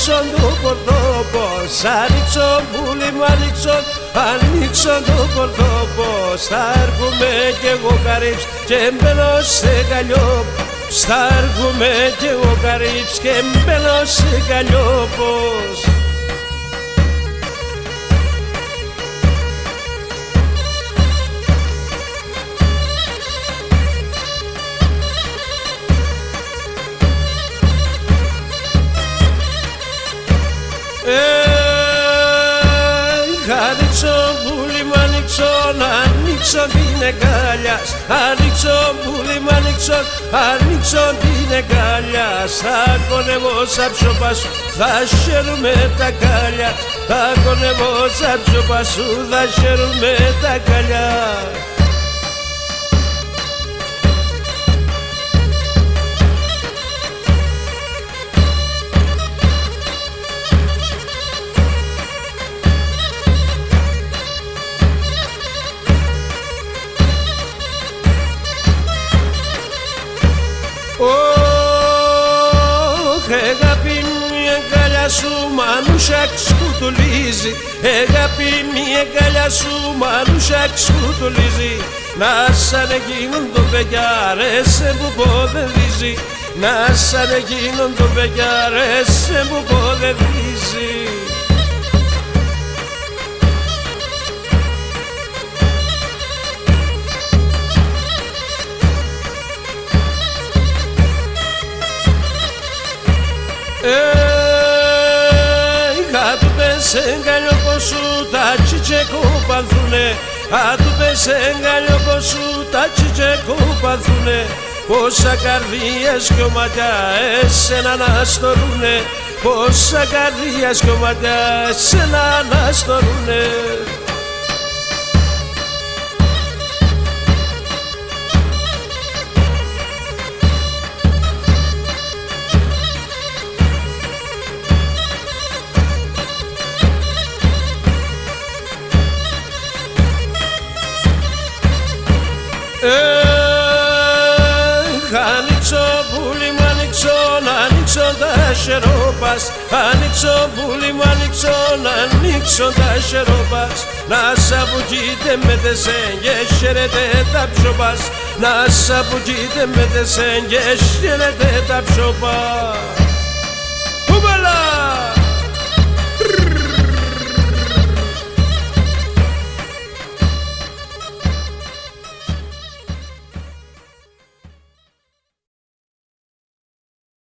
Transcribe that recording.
ανοίξω το πορτόπος, ανοίξω πουλί μου ανοίξω το πορτόπος. Θα έρχομαι κι εγώ καρύψ και μπαίνω σε καλλιόπος. Θα έρχομαι κι εγώ καρύψ και μπαίνω σε καλλιόπος. Ανοίξω πουλί μου ανοίξω την εγκάλια. Ανοίξω πουλί μου ανοίξω την εγκάλια. Θα κονεύω σαν ψωπά σου, θα χαίρουμε τα κάλια. Θα κονεύω σαν ψωπά σου, θα χαίρουμε τα κάλια. Αγάπη μου η αγκαλιά σου μανούσα σκουτουλίζει. Αγάπη μου η αγκαλιά σου μανούσα σκουτουλίζει. Να σαν εκείνον το παιδιάρεσε που ποδεδίζει. Να σαν εκείνον το παιδιάρεσε που ποδεδίζει. Του πες εγκαλιόπος σου τα τσιτσεκοπαθούνε. Του πες εγκαλιόπος σου τα τσιτσεκοπαθούνε. Πόσα καρδίες κι οματιά εσένα να στορούνε. Πόσα καρδίες κι οματιά εσένα να στορούνε. Ανοίξω πουλί μου ανοίξω τα χερόπας. Ανοίξω πουλί μου ανοίξω τα χερόπας. Να σαπουκείτε με τεσέν και χαίρετε τα ψωπάς. Να σαπουκείτε με τεσέν και χαίρετε τα ψωπάς.